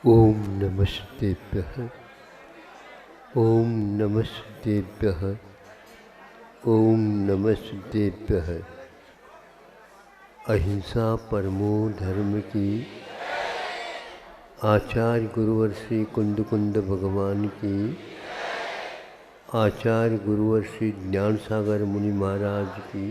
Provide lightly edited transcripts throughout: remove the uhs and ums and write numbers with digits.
ओम नमस्तेभ्यः। ओम नमस्तेभ्यः। ओम नमस्तेभ्यः। अहिंसा परमो धर्म की। आचार्य गुरुवर श्री कुंद कुंद भगवान की। आचार्य गुरुवर श्री ज्ञान सागर मुनि महाराज की।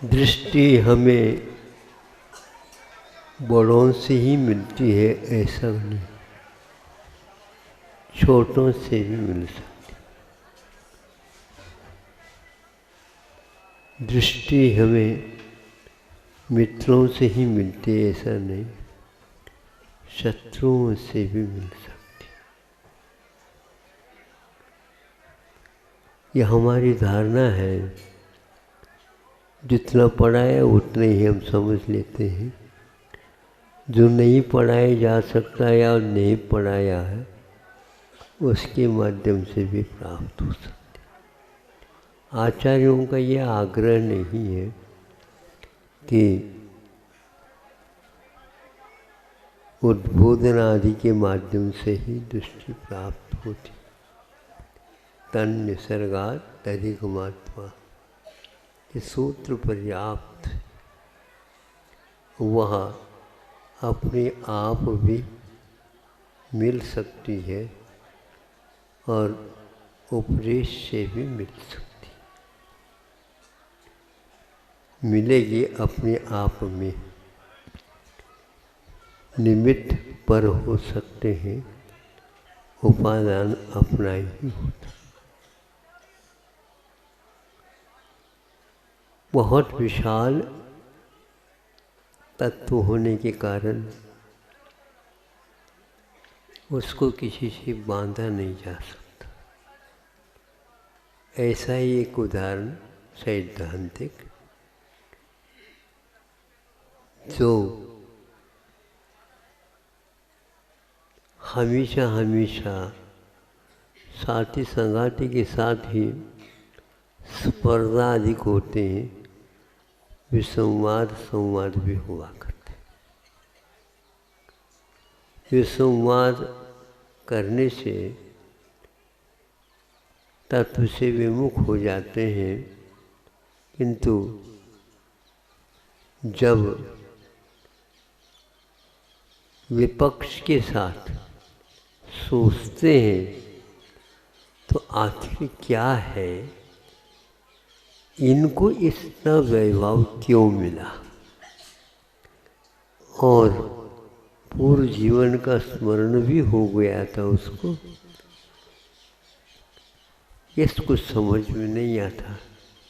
दृष्टि हमें बड़ों से ही मिलती है ऐसा नहीं, छोटों से भी मिल सकती। दृष्टि हमें मित्रों से ही मिलती है ऐसा नहीं, शत्रुओं से भी मिल सकती। यह हमारी धारणा है, जितना पढ़ाया उतना ही हम समझ लेते हैं। जो नहीं पढ़ाया जा सकता या नहीं पढ़ाया है उसके माध्यम से भी प्राप्त हो सकते। आचार्यों का यह आग्रह नहीं है कि उद्बोधन आदि के माध्यम से ही दृष्टि प्राप्त होती। तन निसर्गात् तदिगमात्मा, ये सूत्र पर्याप्त। वह अपने आप भी मिल सकती है और उपदेश से भी मिल सकती। मिलेगी अपने आप में, निमित्त पर हो सकते हैं, उपादान अपना ही होता। बहुत विशाल तत्व होने के कारण उसको किसी से बांधा नहीं जा सकता। ऐसा ही एक उदाहरण सैद्धांतिक, जो हमेशा हमेशा साथी संगाती के साथ ही स्पर्धा अधिक होते हैं, विसंवाद भी हुआ करते। विसंवाद करने से तत्व से विमुख हो जाते हैं, किंतु जब विपक्ष के साथ सोचते हैं तो आखिर क्या है, इनको इतना वैभव क्यों मिला, और पूर्व जीवन का स्मरण भी हो गया था उसको। इसको समझ में नहीं आता,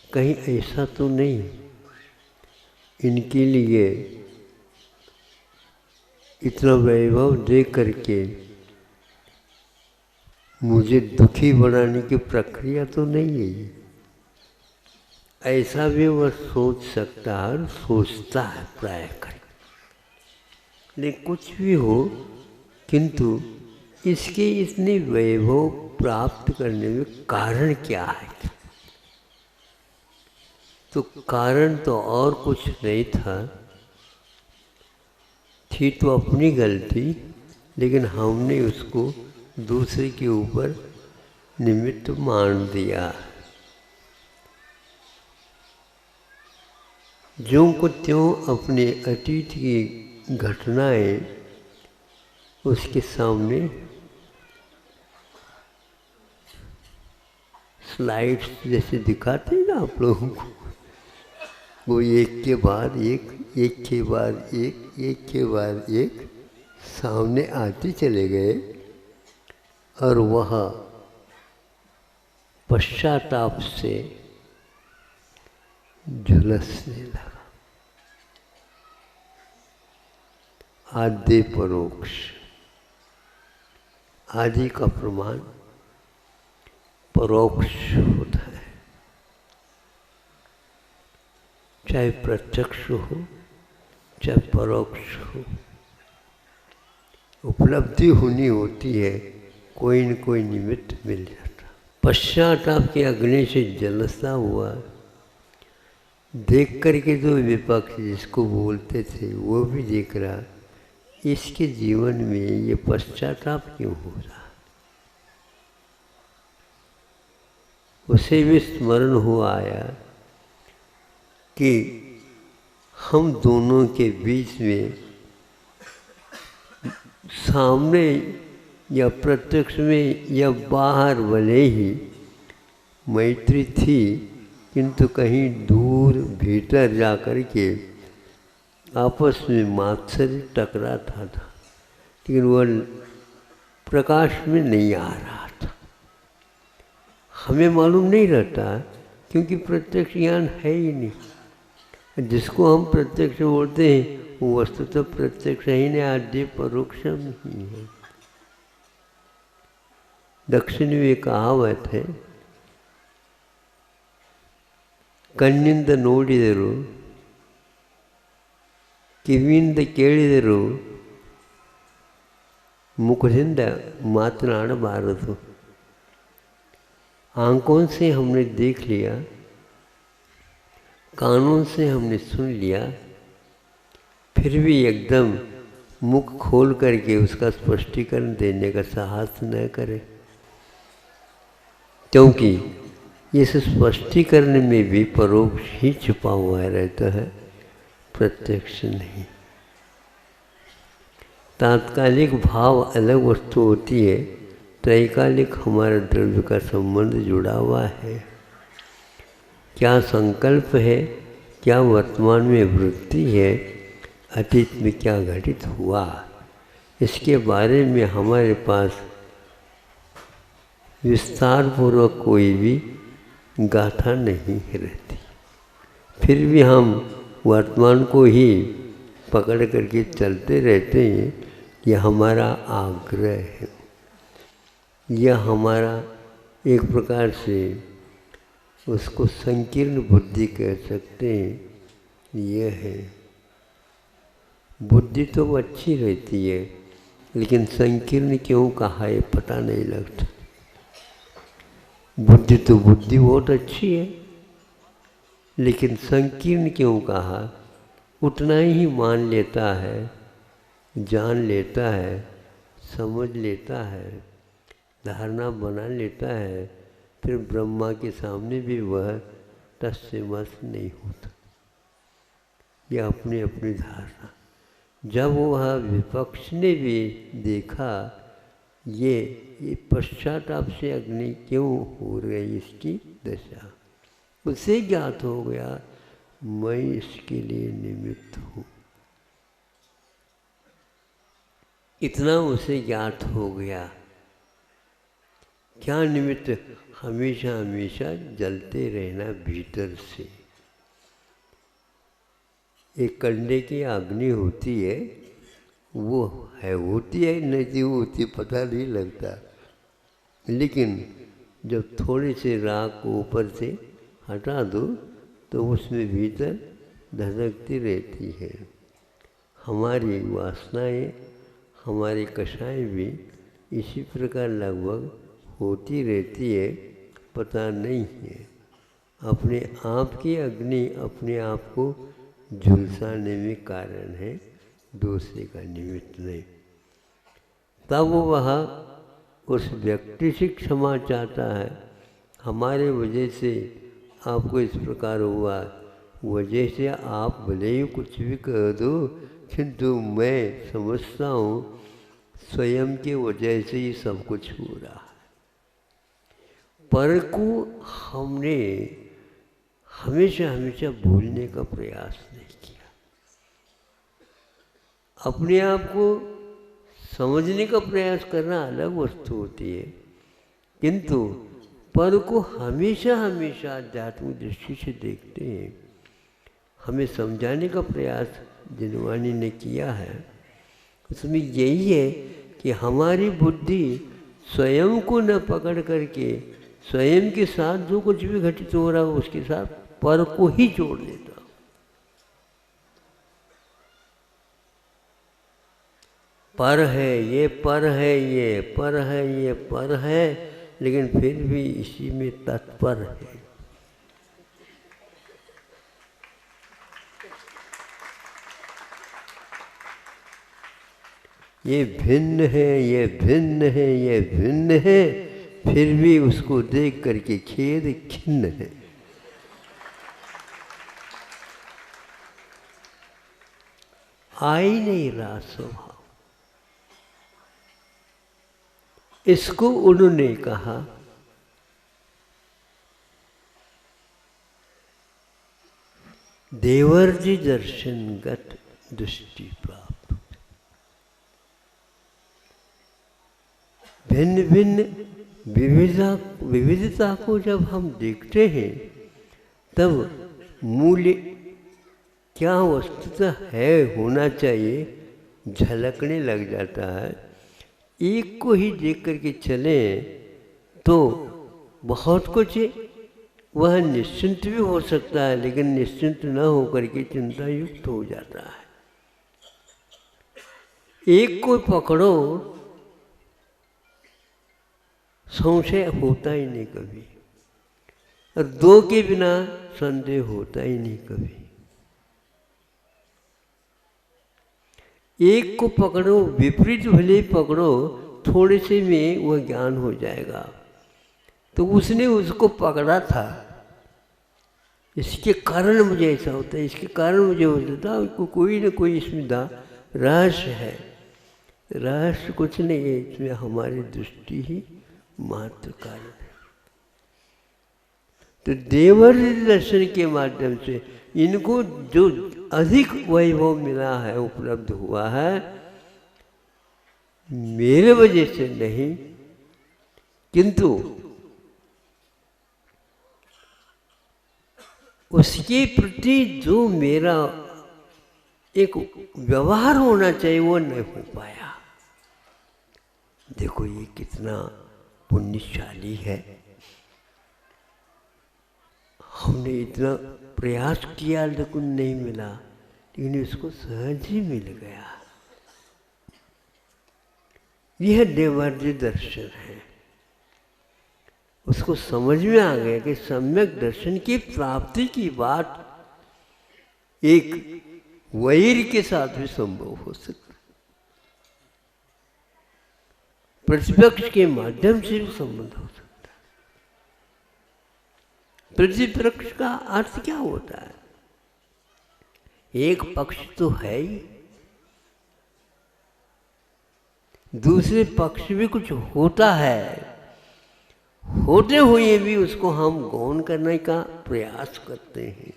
कहीं ऐसा तो नहीं इनके लिए इतना वैभव दे करके मुझे दुखी बनाने की प्रक्रिया तो नहीं है ये। ऐसा भी वह सोच सकता है और सोचता है प्राय कर। लेकिन कुछ भी हो, किंतु इसके इतने वैभव प्राप्त करने में कारण क्या है? तो कारण तो और कुछ नहीं था, थी तो अपनी गलती, लेकिन हमने उसको दूसरे के ऊपर निमित्त मान दिया। ज्यों को त्यों अपने अतीत की घटनाएं उसके सामने स्लाइड्स जैसे दिखाते हैं ना आप लोगों को, वो एक के बाद एक के बाद एक के बाद एक सामने आते चले गए, और वह पश्चाताप से झुलसने लगा। आद्य परोक्ष, आदि का प्रमाण परोक्ष होता है, चाहे प्रत्यक्ष हो चाहे परोक्ष हो। उपलब्धि होनी होती है, कोई न कोई निमित्त मिल जाता। पश्चाताप की अग्नि से जलता हुआ देख करके जो विपक्ष जिसको बोलते थे वो भी देख रहा, इसके जीवन में ये पश्चाताप क्यों हो रहा। उसे भी स्मरण हुआ आया कि हम दोनों के बीच में सामने या प्रत्यक्ष में या बाहर भले ही मैत्री थी, किंतु कहीं दूर भीतर जा कर के आपस में मात्सर्य टकरा था, लेकिन वह प्रकाश में नहीं आ रहा था। हमें मालूम नहीं रहता क्योंकि प्रत्यक्ष ज्ञान है ही नहीं। जिसको हम प्रत्यक्ष बोलते हैं वो वस्तु तो प्रत्यक्ष ही नहीं, आद्य परोक्षम ही है। दक्षिण में कहावत है, ಕಣ್ಣಿಂದ ನೋಡಿದರು ಕಿವಿಯಿಂದ ಕೇಳಿದರು मुखದಿಂದ मातनाडबारदु। आंखों से हमने देख लिया, कानों से हमने सुन लिया, फिर भी एकदम मुख खोल करके उसका स्पष्टीकरण देने का साहस न करें, क्योंकि इस स्पष्टीकरण में भी परोक्ष ही छुपा हुआ रहता है, प्रत्यक्ष नहीं। तात्कालिक भाव अलग वस्तु होती है, त्रैकालिक हमारा द्रव्य का संबंध जुड़ा हुआ है। क्या संकल्प है, क्या वर्तमान में वृत्ति है, अतीत में क्या घटित हुआ, इसके बारे में हमारे पास विस्तार पूर्वक कोई भी गाथा नहीं रहती। फिर भी हम वर्तमान को ही पकड़ करके चलते रहते हैं। यह हमारा आग्रह है, यह हमारा एक प्रकार से उसको संकीर्ण बुद्धि कह सकते हैं। यह है बुद्धि तो अच्छी रहती है, लेकिन संकीर्ण क्यों कहा है पता नहीं लगता। बुद्धि तो बुद्धि बहुत अच्छी है, लेकिन संकीर्ण क्यों कहा। उतना ही मान लेता है, जान लेता है, समझ लेता है, धारणा बना लेता है, फिर ब्रह्मा के सामने भी वह टस से मस नहीं होता। यह अपनी अपनी धारणा। जब वह विपक्ष ने भी देखा ये पश्चाताप से अग्नि क्यों हो रही इसकी दशा, उसे ज्ञात हो गया मैं इसके लिए निमित्त हूँ। इतना उसे ज्ञात हो गया। क्या निमित्त? हमेशा हमेशा जलते रहना भीतर से। एक कंडे की अग्नि होती है, वो है होती है नहीं होती पता नहीं लगता, लेकिन जब थोड़ी सी राख को ऊपर से हटा दो तो उसमें भीतर धधकती रहती है। हमारी वासनाएं, हमारी कषाएं भी इसी प्रकार लगभग होती रहती है, पता नहीं है। अपने आप की अग्नि अपने आप को झुलसाने में कारण है, दूसरे का निमित्त नहीं। तब वह उस व्यक्ति से क्षमा चाहता है, हमारे वजह से आपको इस प्रकार हुआ, वजह से आप भले ही कुछ भी कह दो, किंतु मैं समझता हूँ स्वयं के वजह से ही सब कुछ हो रहा है। पर को हमने हमेशा हमेशा भूलने का प्रयास नहीं किया। अपने आप को समझने का प्रयास करना अलग वस्तु होती है, किंतु पर को हमेशा हमेशा आध्यात्मिक दृष्टि से देखते हैं। हमें समझाने का प्रयास जिनवानी ने किया है, उसमें यही है कि हमारी बुद्धि स्वयं को न पकड़ करके स्वयं के साथ जो कुछ भी घटित हो रहा है उसके साथ पर को ही जोड़ देता। पर है ये, पर है ये, पर है ये, पर है, लेकिन फिर भी इसी में तत्पर है। ये भिन्न है, ये भिन्न है, ये भिन्न है, फिर भी उसको देख करके खेद खिन्न है। आ ही नहीं रहा स्वभाव। इसको उन्होंने कहा देवर्षि दर्शनगत दृष्टि प्राप्त। भिन्न भिन्न विविधता को जब हम देखते हैं तब मूल्य क्या वस्तुतः है होना चाहिए झलकने लग जाता है। एक को ही देख करके चले तो बहुत कुछ वह निश्चिंत भी हो सकता है, लेकिन निश्चिंत न होकर के चिंता युक्त हो जाता है। एक को पकड़ो संशय होता ही नहीं कभी, और दो के बिना संदेह होता ही नहीं कभी। एक को पकड़ो, विपरीत भले पकड़ो, थोड़े से में वह ज्ञान हो जाएगा। तो उसने उसको पकड़ा था, इसके कारण मुझे ऐसा होता है, इसके कारण मुझे हो जाता है। कोई न कोई इसमें रहस्य है। रहस्य कुछ नहीं है, इसमें हमारी दृष्टि ही मात्र कारण है। तो देवर्षि दर्शन के माध्यम से इनको जो अधिक वैभव मिला है, उपलब्ध हुआ है, मेरे वजह से नहीं, किंतु उसके प्रति जो मेरा एक व्यवहार होना चाहिए वो नहीं हो पाया। देखो ये कितना पुण्यशाली है। हमने इतना प्रयास किया लेकिन नहीं मिला, लेकिन इसको सहज ही मिल गया। यह देवर्षि दर्शन है। उसको समझ में आ गया कि सम्यक दर्शन की प्राप्ति की बात एक वैर के साथ भी संभव हो सकती, प्रतिपक्ष के माध्यम से भी संबंध हो सकता है। प्रतिपक्ष का अर्थ क्या होता है? एक पक्ष तो है ही, दूसरे पक्ष भी कुछ होता है। होते हुए भी उसको हम गौण करने का प्रयास करते हैं।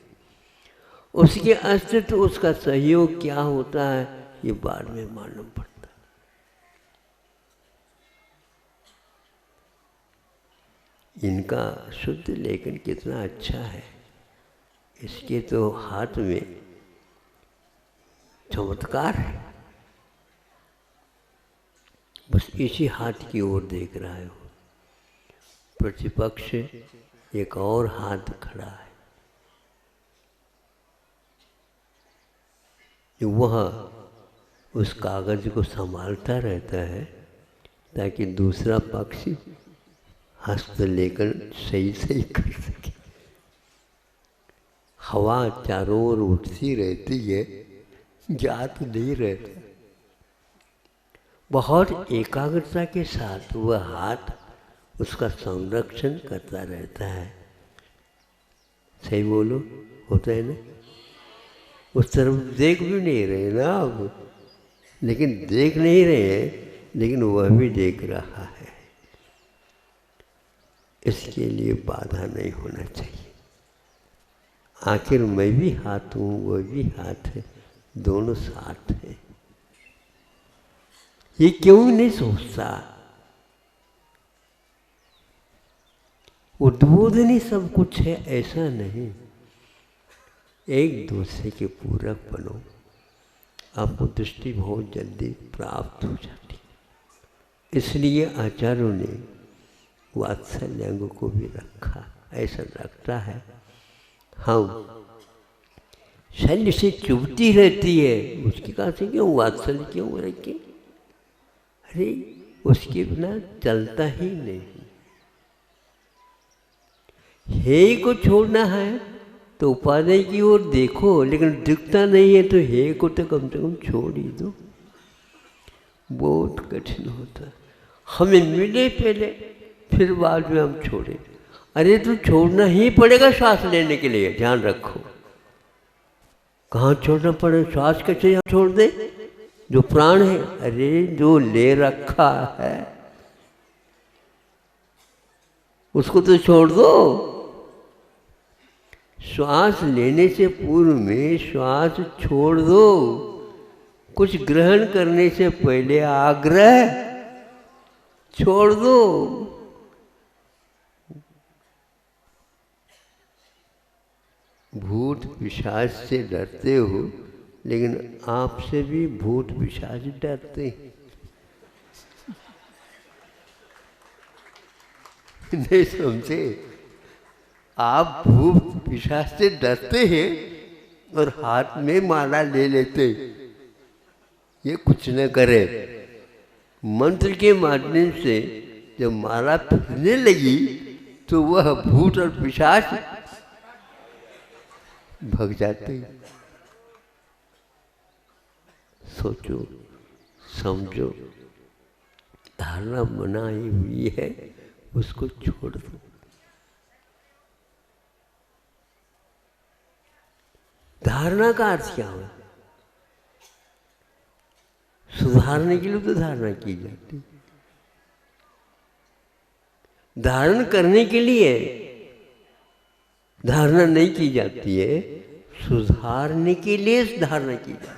उसके अस्तित्व, उसका सहयोग क्या होता है, ये बाद में मालूम पड़ता है। इनका शुद्ध लेखन कितना अच्छा है। इसके तो हाथ में चमत्कार है। बस इसी हाथ की ओर देख रहा है। प्रतिपक्ष एक और हाथ खड़ा है, वह उस कागज को संभालता रहता है ताकि दूसरा पक्ष हस्तलेखन सही सही कर सके। हवा चारों ओर उठती रहती है, जात नहीं रहता। बहुत एकाग्रता के साथ वह हाथ उसका संरक्षण करता रहता है। सही बोलो, होता है ना? उस तरफ देख भी नहीं रहे ना आप, लेकिन देख नहीं रहे हैं, लेकिन वह भी देख रहा है। इसके लिए बाधा नहीं होना चाहिए। आखिर मैं भी हाथ हूँ, वह भी हाथ है, दोनों साथ हैं। ये क्यों नहीं सोचता? उद्बोधनी सब कुछ है ऐसा नहीं, एक दूसरे के पूरक बनो, आपको दृष्टि बहुत जल्दी प्राप्त हो जाती। इसलिए आचार्यों ने वात्सल्यांग को भी रखा, ऐसा रखता है। हम शल्य से चुभती रहती है, उसकी कहा से क्यों वात्सल्य क्यों रखे? अरे उसके बिना चलता ही नहीं। हे को छोड़ना है तो उपादेय की ओर देखो, लेकिन दिखता नहीं है तो हे को तो कम से कम छोड़ ही दो। बहुत कठिन होता है। हमें मिले पहले, फिर बाद में हम छोड़े। अरे तो छोड़ना ही पड़ेगा श्वास लेने के लिए, ध्यान रखो। कहाँ छोड़ना पड़े? श्वास कैसे यहाँ छोड़ दे? जो प्राण है, अरे जो ले रखा है उसको तो छोड़ दो। श्वास लेने से पूर्व में श्वास छोड़ दो। कुछ ग्रहण करने से पहले आग्रह छोड़ दो। भूत पिशाच से डरते हो, लेकिन आपसे भी भूत पिशाच डरते हैं। नहीं समझे? आप भूत पिशाच से डरते हैं और हाथ में माला ले लेते, ये कुछ न करे। मंत्र के माध्यम से जब माला फिरने लगी तो वह भूत और पिशाच भग जाते। सोचो, समझो, धारणा बनाई हुई है, उसको छोड़ दो। धारणा का अर्थ क्या है? सुधारने के लिए तो धारणा की जाती, धारण करने के लिए धारणा नहीं की जाती है, सुधारने के लिए धारणा की जाती है।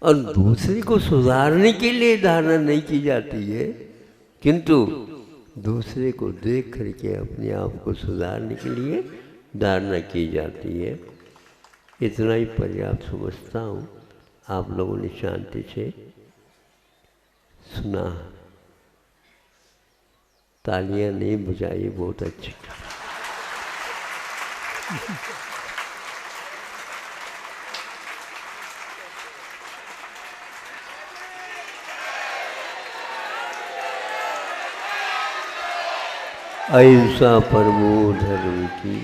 और दूसरे को सुधारने के लिए धारणा नहीं की जाती है, किंतु दूसरे को देख करके अपने आप को सुधारने के लिए धारणा की जाती है। इतना ही पर्याप्त समझता हूँ। आप लोगों ने शांति से सुना, तालियां नहीं बजाई, बहुत अच्छी। अहिंसा परमो धर्म की।